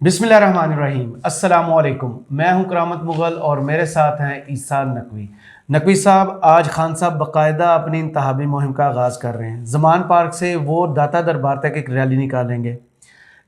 बिस्मिल्लाहिर्रहमानिर्रहीम। अस्सलामुअलैकुम। मैं हूं करामत मुग़ल और मेरे साथ हैं ईसा नकवी। नकवी साहब, आज खान साहब बाकायदा अपनी इंतखाबी मुहिम का आगाज़ कर रहे हैं। ज़मान पार्क से वो दाता दरबार तक एक रैली निकालेंगे।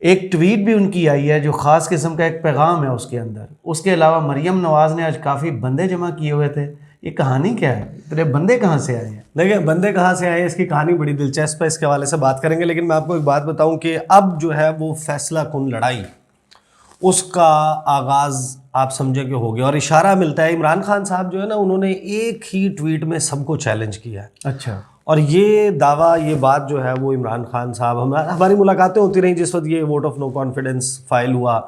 एक ट्वीट भी उनकी आई है जो ख़ास किस्म का एक पैगाम है उसके अंदर। उसके अलावा मरियम नवाज़ ने आज काफ़ी बंदे जमा किए हुए थे। ये कहानी क्या है? इतने बंदे कहाँ से आए हैं? देखिए, बंदे कहाँ से आए हैं, इसकी कहानी बड़ी दिलचस्प है। इसके हवाले से बात करेंगे, लेकिन मैं आपको एक बात बताऊं कि अब जो है वो फैसला कुन लड़ाई, उसका आगाज़ आप समझे कि हो गया। और इशारा मिलता है, इमरान खान साहब जो है ना, उन्होंने एक ही ट्वीट में सबको चैलेंज किया है। अच्छा। और ये दावा, ये बात जो है वो इमरान खान साहब, हमारी मुलाकातें होती रही जिस वक्त ये vote of no confidence file हुआ।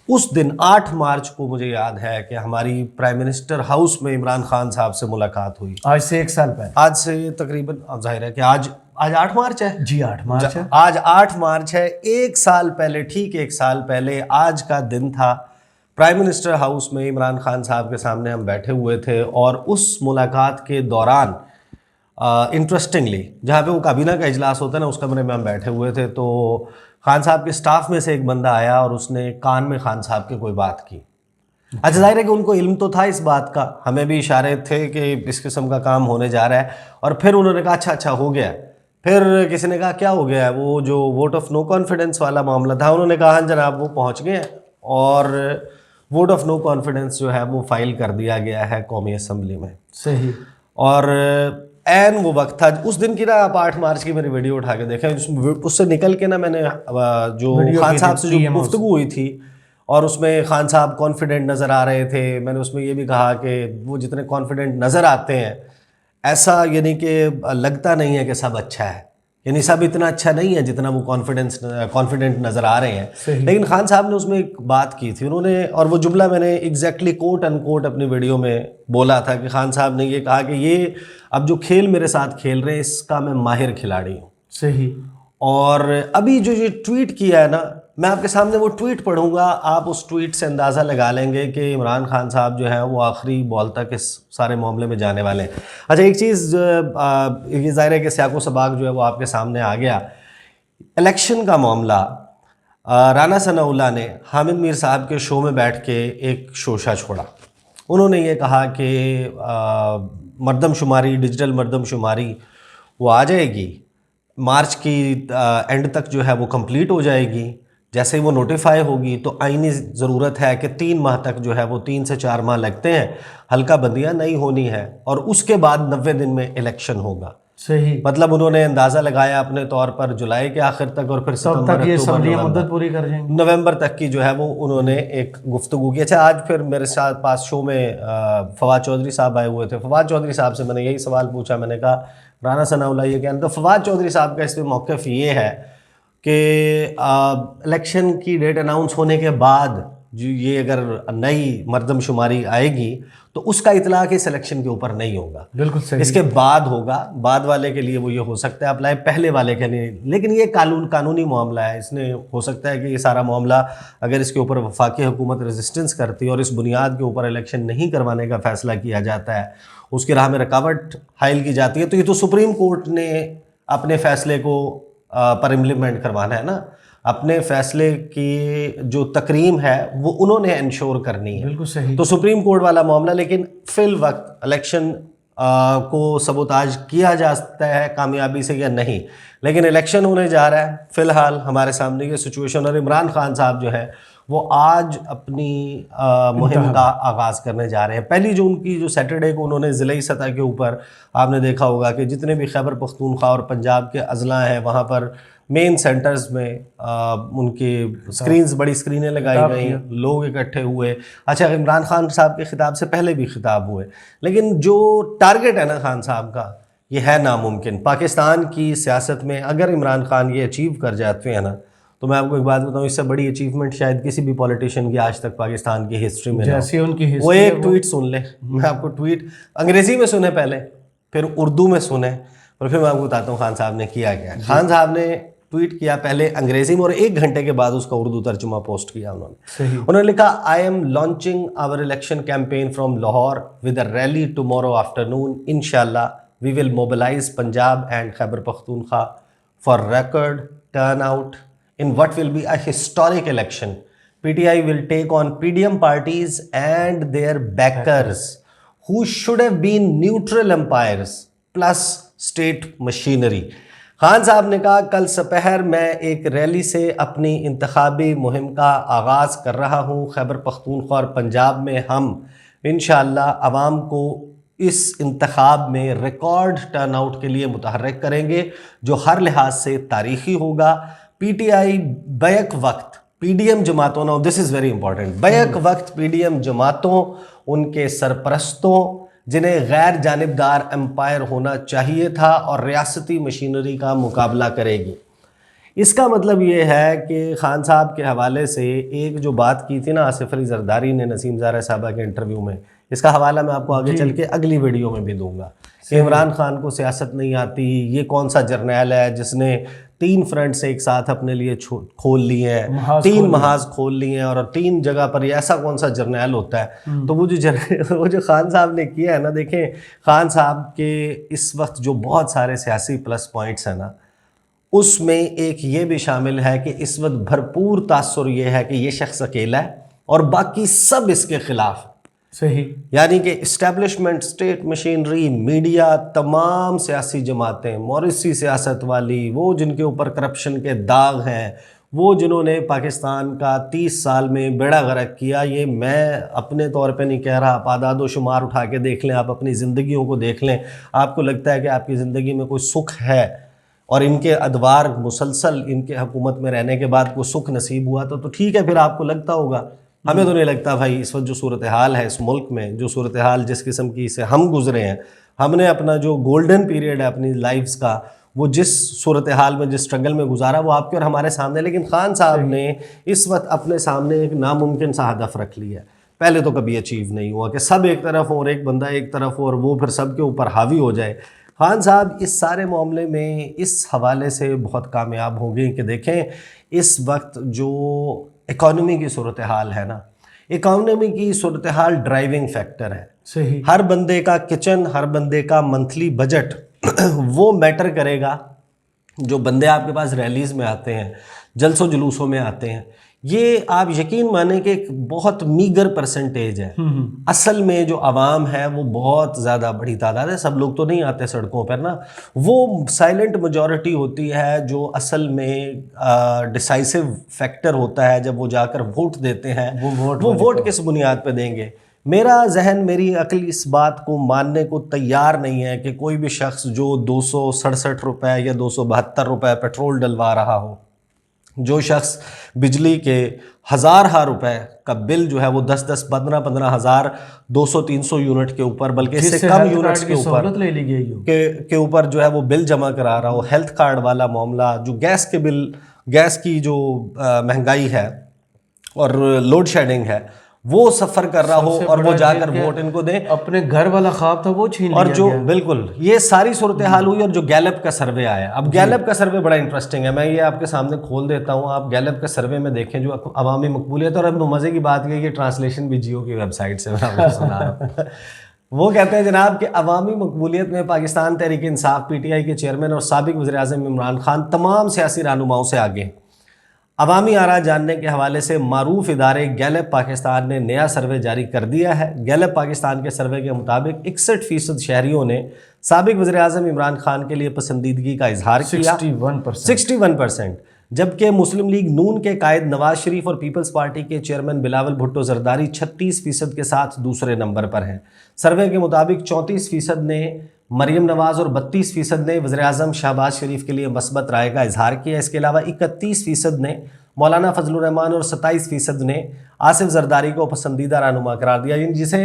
उस दिन 8 मार्च को मुझे याद है कि हमारी प्राइम मिनिस्टर हाउस में इमरान खान साहब से मुलाकात हुई। आज से 1 साल पहले। आज से तकरीबन, अब जाहिर है कि आज 8 मार्च है जी, 8 मार्च है। आज 8 मार्च है। 1 साल पहले, ठीक 1 साल पहले आज का दिन था। प्राइम मिनिस्टर हाउस में इमरान खान साहब के सामने हम बैठे हुए थे और उस मुलाकात के दौरान इंटरेस्टिंगली, जहाँ पे वो काबीना का इजलास होता है ना, उस कमरे में हम बैठे हुए थे, तो खान साहब के स्टाफ में से एक बंदा आया और उसने कान में खान साहब की कोई बात की। अच्छा, जाहिर है कि उनको इल्म तो था इस बात का, हमें भी इशारे थे कि इस किस्म का काम होने जा रहा है। और फिर उन्होंने कहा अच्छा हो गया। फिर किसी ने कहा क्या हो गया है, वो जो वोट ऑफ नो कॉन्फिडेंस वाला मामला था। उन्होंने कहा हाँ जनाब, वो पहुंच गए और वोट ऑफ नो कॉन्फिडेंस जो है वो फाइल कर दिया गया है कौमी असम्बली में। सही। और एन वो वक्त था उस दिन की ना, आप 8 मार्च की मेरी वीडियो उठा के देखें, उससे निकल के ना मैंने जो खान साहब से जो गुफ्तगू हुई थी, और उसमें खान साहब कॉन्फिडेंट नज़र आ रहे थे। मैंने उसमें ये भी कहा कि वो जितने कॉन्फिडेंट नज़र आते हैं, ऐसा यानी कि लगता नहीं है कि सब अच्छा है, यानी सब इतना अच्छा नहीं है जितना वो कॉन्फिडेंट नज़र आ रहे हैं। लेकिन खान साहब ने उसमें एक बात की थी उन्होंने, और वो जुमला मैंने एग्जैक्टली कोट अनकोट अपनी वीडियो में बोला था कि खान साहब ने ये कहा कि ये अब जो खेल मेरे साथ खेल रहे हैं, इसका मैं माहिर खिलाड़ी हूँ। सही। और अभी जो ये ट्वीट किया है ना, मैं आपके सामने वो ट्वीट पढ़ूंगा, आप उस ट्वीट से अंदाज़ा लगा लेंगे कि इमरान खान साहब जो हैं वो आखिरी बॉल तक इस सारे मामले में जाने वाले हैं। अच्छा, एक चीज़ ये ज़ाहिर है कि सियाको सबाक जो है वो आपके सामने आ गया। इलेक्शन का मामला, राना सनाउल्लाह ने हामिद मीर साहब के शो में बैठ के एक शोशा छोड़ा। उन्होंने ये कहा कि मरदमशुमारी, डिजिटल मरदमशुमारी वो आ जाएगी, मार्च की एंड तक जो है वो कंप्लीट हो जाएगी। जैसे ही वो नोटिफाई होगी तो आईनी ज़रूरत है कि 3 माह तक जो है वो 3 से 4 माह लगते हैं, हल्का बंदियाँ नहीं होनी है, और उसके बाद 90 दिन में इलेक्शन होगा। सही। मतलब उन्होंने अंदाज़ा लगाया अपने तौर पर जुलाई के आखिर तक, और फिर सितंबर, ये असम्बलियां मुद्दत पूरी कर जाएंगी, नवंबर तक की जो है वो उन्होंने एक गुफ्तगू की। अच्छा, आज फिर मेरे साथ पास शो में फवाद चौधरी साहब आए हुए थे। फवाद चौधरी साहब से मैंने यही सवाल पूछा, मैंने कहा राना सनाउल्लाह ये कहना, तो फवाद चौधरी साहब का इस पर मौक़िफ़ ये है कि इलेक्शन की डेट अनाउंस होने के बाद जो ये अगर नई मरदमशुमारी आएगी तो उसका इतलाक़ इस इलेक्शन के ऊपर नहीं होगा। बिल्कुल सही। इसके बाद होगा, बाद वाले के लिए वो ये हो सकता है अप्लाई, पहले वाले के लिए। लेकिन ये कानूनी मामला है, इसने हो सकता है कि ये सारा मामला अगर इसके ऊपर वफाकी हुकूमत रेजिस्टेंस करती है और इस बुनियाद के ऊपर इलेक्शन नहीं करवाने का फ़ैसला किया जाता है, उसकी राह में रुकावट हाइल की जाती है, तो ये तो सुप्रीम कोर्ट ने अपने फ़ैसले को पर इम्प्लीमेंट करवाना है ना। अपने फैसले की जो तकरीम है वो उन्होंने इंश्योर करनी है। बिल्कुल सही। तो सुप्रीम कोर्ट वाला मामला, लेकिन फिल वक्त इलेक्शन को सबोताज किया जा सकता है कामयाबी से या नहीं, लेकिन इलेक्शन होने जा रहा है। फ़िलहाल हमारे सामने ये सिचुएशन, और इमरान खान साहब जो है वो आज अपनी मुहिम का आगाज़ करने जा रहे हैं। पहली जून की जो सैटरडे को उन्होंने ज़िले सतह के ऊपर, आपने देखा होगा कि जितने भी खैबर पख्तूनख्वा और पंजाब के अजला हैं वहाँ पर मेन सेंटर्स में उनकी स्क्रीन्स, बड़ी स्क्रीनें लगाई गई, लोग इकट्ठे हुए। अच्छा, इमरान खान साहब के खिताब से पहले भी खिताब हुए, लेकिन जो टारगेट है ना खान साहब का, ये है नामुमकिन। पाकिस्तान की सियासत में अगर इमरान खान ये अचीव कर जाते हैं ना, तो मैं आपको एक बात बताऊं, इससे बड़ी अचीवमेंट शायद किसी भी पॉलिटिशियन की आज तक पाकिस्तान की हिस्ट्री में जैसी उनकी हिस्ट्री। वो एक ट्वीट सुन ले, मैं आपको ट्वीट अंग्रेज़ी में सुने पहले, फिर उर्दू में सुने, और फिर मैं आपको बताता हूँ खान साहब ने किया क्या। खान साहब ने ट्वीट किया पहले अंग्रेजी में, और 1 घंटे के बाद उसका उर्दू तर्जुमा पोस्ट किया उन्होंने लिखा, I am launching our election campaign from Lahore with a rally tomorrow afternoon, इंशाल्लाह we will mobilize Punjab and Khyber Pakhtunkhwa for record turn out in what will be a historic election PTI will take on PDM parties and their backers who should have been neutral umpires plus state machinery. Khan साहब ने कहा कल सपहर मैं एक rally से अपनी इंतखाबी मुहिम का आगाज़ कर रहा हूँ। खैबर पख्तूनख्वा और पंजाब में हम इंशाअल्लाह आवाम को इस इंतखाब में रिकॉर्ड टर्नआउट के लिए मुतहर्रिक करेंगे जो हर लिहाज से तारीखी होगा। PTI बैक वक्त PDM जमातों, now this is very important, back वक्त PDM जमातों, उनके सरपरस्तों जिन्हें गैर जानिबदार एम्पायर होना चाहिए था और रियासती मशीनरी का मुकाबला करेगी। इसका मतलब ये है कि खान साहब के हवाले से एक जो बात की थी ना आसिफ अली जरदारी ने नसीम ज़ारा साहबा के इंटरव्यू में, इसका हवाला मैं आपको आगे चल के अगली वीडियो में भी दूंगा कि इमरान खान को सियासत नहीं आती, ये कौन सा जर्नैल है जिसने 3 फ्रंट्स एक साथ अपने लिए खोल लिए हैं, 3 महाज खोल लिए हैं और 3 जगह पर ये ऐसा कौन सा जर्नैल होता है। तो वो जो खान साहब ने किया है ना, देखें खान साहब के इस वक्त जो बहुत सारे सियासी प्लस पॉइंट्स हैं ना, उसमें एक ये भी शामिल है कि इस वक्त भरपूर तासुर ये है कि ये शख्स अकेला है और बाकी सब इसके खिलाफ। सही, यानी कि इस्टेब्लिशमेंट, स्टेट मशीनरी, मीडिया, तमाम सियासी जमातें, मॉरिसी सियासत वाली, वो जिनके ऊपर करप्शन के दाग हैं, वो जिन्होंने पाकिस्तान का 30 साल में बेड़ा गर्क किया, ये मैं अपने तौर पे नहीं कह रहा, आप आदाद व शुमार उठा के देख लें, आप अपनी ज़िंदगियों को देख लें, आपको लगता है कि आपकी ज़िंदगी में कोई सुख है और इनके अदवार मुसलसल इनके हुकूमत में रहने के बाद कोई सुख नसीब हुआ तो ठीक है, फिर आपको लगता होगा। हमें तो नहीं लगता भाई। इस वक्त जो सूरत हाल है इस मुल्क में, जो सूरत हाल जिस किस्म की से हम गुजरे हैं, हमने अपना जो गोल्डन पीरियड है अपनी लाइफ्स का, वो जिस सूरत हाल में, जिस स्ट्रगल में गुजारा, वो आपके और हमारे सामने। लेकिन खान साहब ने इस वक्त अपने सामने एक नामुमकिन सा हदफ रख लिया है। पहले तो कभी अचीव नहीं हुआ कि सब एक तरफ हो और एक बंदा एक तरफ हो और वो फिर सब के ऊपर हावी हो जाए। खान साहब इस सारे मामले में इस हवाले से बहुत कामयाब हो गए कि देखें इस वक्त जो इकॉनमी की सूरत हाल है ना, इकॉनमी की सूरत हाल ड्राइविंग फैक्टर है। सही, हर बंदे का किचन, हर बंदे का मंथली बजट वो मैटर करेगा। जो बंदे आपके पास रैलीज़ में आते हैं, जलसों जुलूसों में आते हैं, ये आप यकीन माने कि एक बहुत मीगर परसेंटेज है। असल में जो आवाम है वो बहुत ज़्यादा बड़ी तादाद है। सब लोग तो नहीं आते सड़कों पर ना, वो साइलेंट मेजॉरिटी होती है जो असल में डिसाइसिव फैक्टर होता है। जब वो जाकर वोट देते हैं, वो वोट किस बुनियाद पे देंगे? मेरा जहन, मेरी अक्ल इस बात को मानने को तैयार नहीं है कि कोई भी शख्स जो 267 रुपये या 272 रुपये पेट्रोल डलवा रहा हो, जो शख्स बिजली के हज़ार रुपए का बिल जो है वो 10-10, 15-15 हज़ार 200-300 यूनिट के ऊपर, बल्कि इससे कम यूनिट्स के ऊपर ले ली गई के ऊपर जो है वो बिल जमा करा रहा हो। हेल्थ कार्ड वाला मामला, जो गैस के बिल, गैस की जो महंगाई है और लोड शेडिंग है, वो सफ़र कर रहा हो और वो जाकर वोट इनको दे। अपने घर वाला ख्वाब था वो छीन लिया और जो गया। बिल्कुल ये सारी सूरत हाल हुई। और जो गैलप का सर्वे आया, अब गैलप का सर्वे बड़ा इंटरेस्टिंग है, मैं ये आपके सामने खोल देता हूँ। आप गैलप का सर्वे में देखें जो अवामी मकबूलियत, और अब मज़े की बात ये ट्रांसलेशन भी जियो की वेबसाइट से मैं आपको सुना रहा हूँ। वो कहते हैं जनाब कि अवामी मकबूलियत में पाकिस्तान तहरीक इंसाफ PTI के चेयरमैन और साबिक वज़ीर-ए-आज़म इमरान खान तमाम सियासी रहनुमाओं से आगे। अवामी आरा जानने के हवाले से मारूफ इदारे गैलप पाकिस्तान ने नया सर्वे जारी कर दिया है। गैलप पाकिस्तान के सर्वे के मुताबिक 61% शहरियों ने साबिक वज़ीर-ए-आज़म इमरान खान के लिए पसंदीदगी का इजहार किया, 61%। जबकि मुस्लिम लीग नून के कायद नवाज शरीफ और पीपल्स पार्टी के चेयरमैन बिलावल भुट्टो जरदारी 36% के साथ दूसरे नंबर पर हैं। सर्वे के मुताबिक 34% ने मरियम नवाज और 32% ने वज़ीर-ए-आज़म शहबाज शरीफ के लिए मस्बत राय का इजहार किया। इसके अलावा 31% ने मौलाना फजलुर रहमान और 27% ने आसिफ जरदारी को पसंदीदा रहनुमा करार दिया। जिसे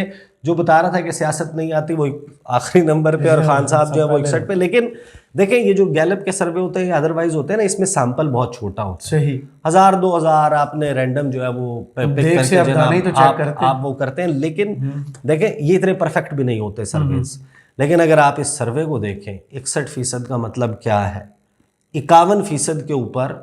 जो बता रहा था कि सियासत नहीं आती, वो आखिरी नंबर पे, और खान साहब जो है वो 61 पे। लेकिन देखें ये जो गैलप के सर्वे होते हैं, अदरवाइज होते हैं ना, इसमें सैंपल बहुत छोटा होता है। सही, 1000-2000 आपने रैंडम जो है वो आप वो करते हैं। लेकिन देखें ये इतने परफेक्ट भी नहीं होते सर्वेस। लेकिन अगर आप इस सर्वे को देखें, 61% का मतलब क्या है? 51% के ऊपर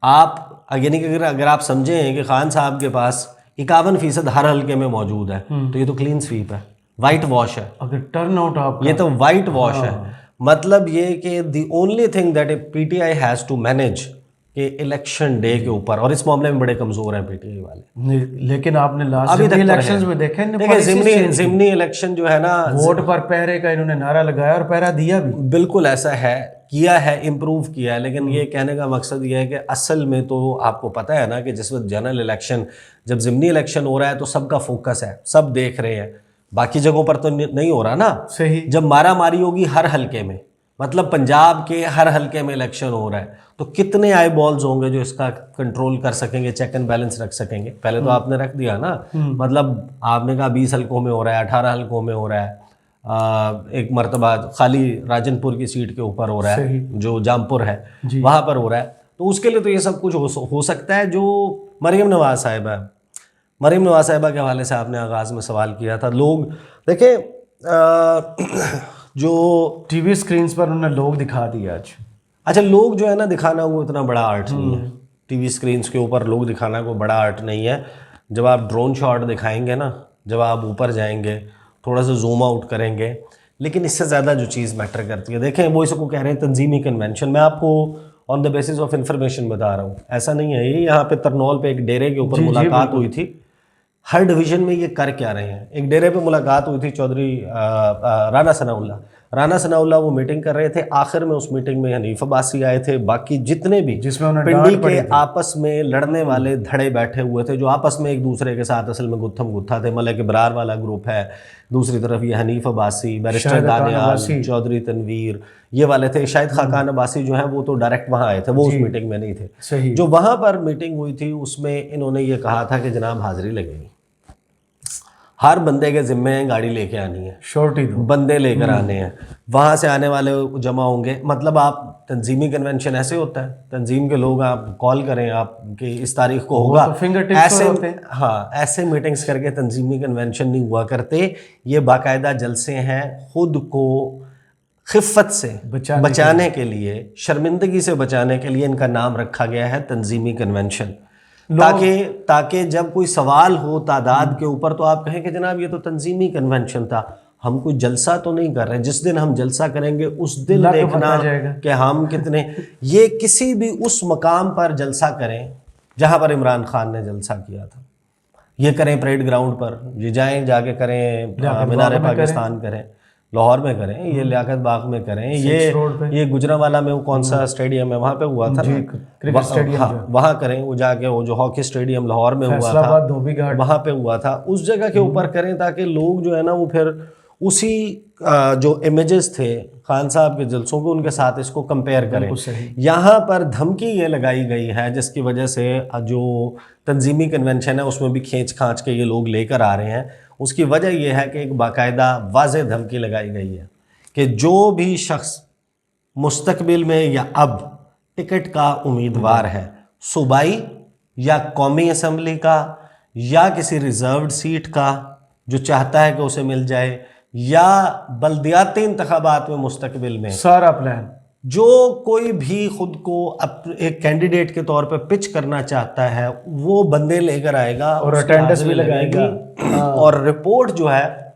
आप, यानी कि अगर आप समझें कि खान साहब के पास 51% हर हल्के में मौजूद है, तो ये तो क्लीन स्वीप है, वाइट वॉश है। अगर टर्न आउट आप, ये तो वाइट वॉश है। मतलब ये कि the only thing that PTI has to manage कि इलेक्शन डे के ऊपर, और इस मामले में बड़े कमज़ोर हैं पीटीआई वाले। लेकिन आपने लास्ट अभी तक इलेक्शंस में देखे देखिए ज़िमनी इलेक्शन जो है ना, वोट पर पहरे का इन्होंने नारा लगाया और पहरा दिया भी। बिल्कुल ऐसा है, किया है, इम्प्रूव किया है, लेकिन ये कहने का मकसद ये है कि असल में तो आपको पता है ना कि जिस वक्त जनरल इलेक्शन, जब ज़िमनी इलेक्शन हो रहा है तो सबका फोकस है, सब देख रहे हैं, बाकी जगहों पर तो नहीं हो रहा ना। सही। जब मारा मारी होगी हर हलके में, मतलब पंजाब के हर हलके में इलेक्शन हो रहा है, तो कितने आई बॉल्स होंगे जो इसका कंट्रोल कर सकेंगे, चेक एंड बैलेंस रख सकेंगे। पहले तो आपने रख दिया ना, मतलब आपने कहा 20 हलकों में हो रहा है, 18 हलकों में हो रहा है, एक मरतबा खाली राजनपुर की सीट के ऊपर हो रहा है, जो जामपुर है वहाँ पर हो रहा है, तो उसके लिए तो ये सब कुछ हो सकता है। जो मरीम नवाज साहिबा के हवाले से आपने आगाज़ में सवाल किया था, लोग देखें जो टीवी स्क्रीन पर उन्होंने लोग दिखा दिया आज। अच्छा, लोग जो है ना दिखाना वो इतना बड़ा आर्ट नहीं है, टीवी स्क्रीन के ऊपर लोग दिखाना कोई बड़ा आर्ट नहीं है। जब आप ड्रोन शॉट दिखाएंगे ना, जब आप ऊपर जाएंगे, थोड़ा सा जूम आउट करेंगे, लेकिन इससे ज़्यादा जो चीज़ मैटर करती है, देखें वो इसको कह रहे हैं तंजीमी कन्वेंशन। मैं आपको on the basis of information बता रहा हूँ, ऐसा नहीं है। ये यहाँ पे तरनौल पे एक डेरे के ऊपर मुलाकात हुई थी। हर डिवीज़न में ये कर क्या रहे हैं। एक डेरे पे मुलाकात हुई थी चौधरी राना सनाउल्लाह वो मीटिंग कर रहे थे। आखिर में उस मीटिंग में हनीफ अब्बासी आए थे, बाकी जितने भी पिंडी के आपस में लड़ने वाले धड़े बैठे हुए थे, जो आपस में एक दूसरे के साथ असल में गुत्थम गुत्था थे। मलिक इब्रार वाला ग्रुप है, दूसरी तरफ ये हनीफ अब्बासी, बैरिस्टर दानियाल, चौधरी तनवीर, ये वाले थे। शाहिद खाकान अब्बासी जो है वो तो डायरेक्ट वहाँ आए थे, वो उस मीटिंग में नहीं थे। जो वहाँ पर मीटिंग हुई थी उसमें इन्होंने ये कहा था कि जनाब हाजिरी लगेगी, हर बंदे के जिम्मे गाड़ी लेके आनी है, शॉर्टी दो बंदे लेकर आने हैं, वहाँ से आने वाले जमा होंगे। मतलब आप तंजीमी कन्वेंशन ऐसे होता है, तंजीम के लोग आप कॉल करें आप कि इस तारीख को होगा, तो ऐसे हाँ ऐसे मीटिंग्स करके तंजीमी कन्वेंशन नहीं हुआ करते। ये बाकायदा जलसे हैं, खुद को खिफ़त से बचाने के लिए, शर्मिंदगी से बचाने के लिए इनका नाम रखा गया है तंजीमी कन्वेंशन, ताकि जब कोई सवाल हो तादाद के ऊपर तो आप कहें कि जनाब ये तो तंजीमी कन्वेंशन था, हम कोई जलसा तो नहीं कर रहे। जिस दिन हम जलसा करेंगे उस दिन देखना कि हम कितने, ये किसी भी उस मकाम पर जलसा करें जहां पर इमरान खान ने जलसा किया था, ये करें परेड ग्राउंड पर, ये जाएं जाके करें, मीनार पाकिस्तान करें, लाहौर में करें, ये लियाकत बाग में करें, ये गुजरांवाला में वो कौन सा स्टेडियम है वहाँ पे हुआ था क्रिकेट स्टेडियम, हाँ वहाँ करें, वो जाके वो जो हॉकी स्टेडियम लाहौर में हुआ था वहाँ पे हुआ था, उस जगह के ऊपर करें, ताकि लोग जो है ना वो फिर उसी जो इमेजेस थे खान साहब के जलसों के उनके साथ इसको कंपेयर करें। यहाँ पर धमकी ये लगाई गई है जिसकी वजह से जो तंजीमी कन्वेंशन है उसमें भी खींच खांच के ये लोग लेकर आ रहे हैं। उसकी वजह यह है कि एक बाकायदा वाज़ेह धमकी लगाई गई है कि जो भी शख्स मुस्तकबिल में या अब टिकट का उम्मीदवार है, सूबाई या कौमी असम्बली का या किसी रिजर्व्ड सीट का जो चाहता है कि उसे मिल जाए, या बल्दियाती इंतखाबात में मुस्तकबिल में सारा प्लान, जो कोई भी खुद को एक कैंडिडेट के तौर पे पिच करना चाहता है वो बंदे लेकर आएगा और अटेंडेंस भी लगाएगा, और रिपोर्ट जो है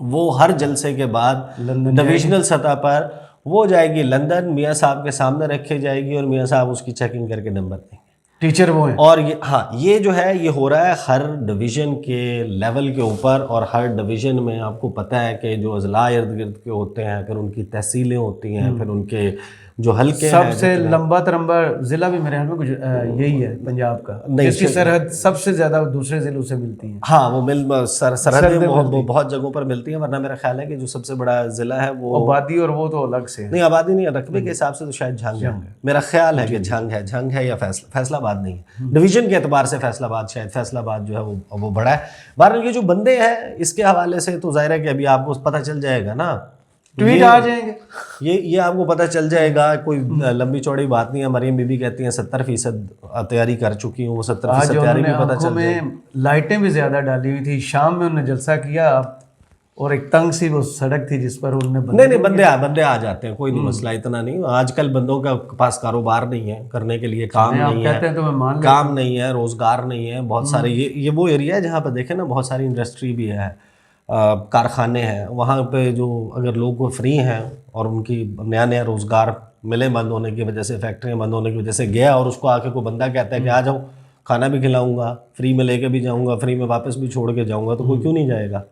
वो हर जलसे के बाद डिविजनल सतह पर वो जाएगी लंदन, मियाँ साहब के सामने रखी जाएगी और मियाँ साहब उसकी चेकिंग करके नंबर देंगे। टीचर वो हैं। और ये हाँ ये जो है ये हो रहा है हर डिवीज़न के लेवल के ऊपर, और हर डिवीज़न में आपको पता है कि जो अजला इर्द गिर्द के होते हैं, फिर उनकी तहसीलें होती हैं, फिर उनके जो हल्के सबसे लंबा तरंबा ज़िला भी मेरे ख्याल में यही है पंजाब का, जिसकी सरहद सबसे ज़्यादा दूसरे ज़िलों से मिलती है। हाँ वो सरहदें बहुत जगहों पर मिलती हैं, वरना मेरा ख्याल है कि जो सबसे बड़ा ज़िला है वो आबादी, और वो तो अलग से नहीं, आबादी नहीं, रकबे के हिसाब से तो शायद झंग है, मेरा ख्याल है कि झंग है या फैसलाबाद नहीं है, डिवीज़न के एतबार से फैसलाबाद, शायद फैसलाबाद जो है वो बड़ा है। बहरहाल ये जो बंदे हैं इसके हवाले से तो जाहिर है कि अभी आपको पता चल जाएगा ना, ट्वीट आ जाएंगे, ये आपको पता चल जाएगा। कोई लंबी चौड़ी बात नहीं है। मरीम बीबी कहती हैं 70% तैयारी कर चुकी हूँ, वो 70% तैयारी भी पता चल जाएगी। लाइटें भी ज़्यादा डाली हुई थी, शाम में उन्होंने जलसा किया और एक तंग सी वो सड़क थी जिस पर उन्होंने नहीं बंदे आ जाते हैं, कोई नहीं मसला, इतना नहीं। आजकल बंदों का पास कारोबार नहीं है, करने के लिए काम नहीं है, तो मैं मान काम नहीं है, रोज़गार नहीं है, बहुत सारे ये वो एरिया है जहाँ पर देखें ना बहुत सारी इंडस्ट्री भी है, कारखाने हैं, वहाँ पे जो अगर लोग फ्री हैं और उनकी नया रोज़गार मिलें बंद होने की वजह से, फैक्ट्रियाँ बंद होने की वजह से गया और उसको आके कोई बंदा कहता है कि आ जाओ, खाना भी खिलाऊंगा, फ्री में लेके भी जाऊंगा, फ्री में वापस भी छोड़ के जाऊंगा, तो कोई क्यों नहीं जाएगा।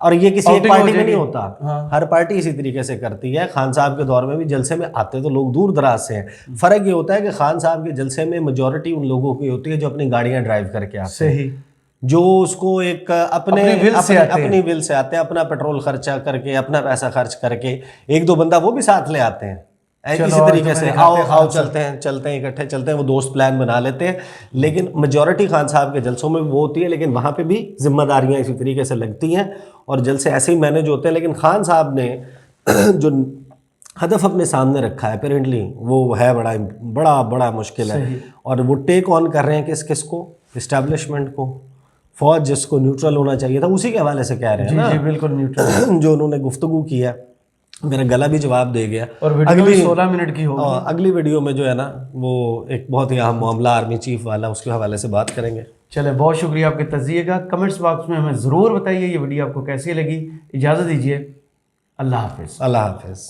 और ये किसी एक पार्टी में नहीं होता, हर पार्टी इसी तरीके से करती है। खान साहब के दौर में भी जलसे में आते तो लोग दूर दराज से हैं। फर्क ये होता है कि खान साहब के जलसे में मेजॉरिटी उन लोगों की होती है जो अपनी गाड़ियां ड्राइव करके आते हैं, सही, जो उसको एक अपनी विल से आते हैं, अपना पेट्रोल खर्चा करके, अपना पैसा खर्च करके, एक दो बंदा वो भी साथ ले आते हैं इसी तरीके से, आओ चलते हैं इकट्ठे चलते हैं, वो दोस्त प्लान बना लेते हैं। लेकिन मेजॉरिटी खान साहब के जलसों में वो होती है, लेकिन वहाँ पे भी जिम्मेदारियाँ इसी तरीके से लगती हैं और जलसे ऐसे ही मैनेज होते हैं। लेकिन खान साहब ने जो हदफ अपने सामने रखा है अपेरेंटली वो है बड़ा मुश्किल है, और वो टेक ऑन कर रहे हैं किस को, इस्टेब्लिशमेंट को। फौज जिसको न्यूट्रल होना चाहिए था उसी के हवाले से कह रहे हैं ना, जी बिल्कुल न्यूट्रल। जो उन्होंने गुफ्तगू की है, मेरा गला भी जवाब दे गया। और वीडियो भी 16 मिनट की होगी। अगली वीडियो में जो है ना वो एक बहुत ही अहम मामला आर्मी चीफ वाला, उसके हवाले से बात करेंगे। चले, बहुत शुक्रिया आपके तज़किये का। कमेंट्स बॉक्स में हमें ज़रूर बताइए ये वीडियो आपको कैसी लगी। इजाज़त दीजिए, अल्लाह हाफिज़। अल्लाह हाफिज़।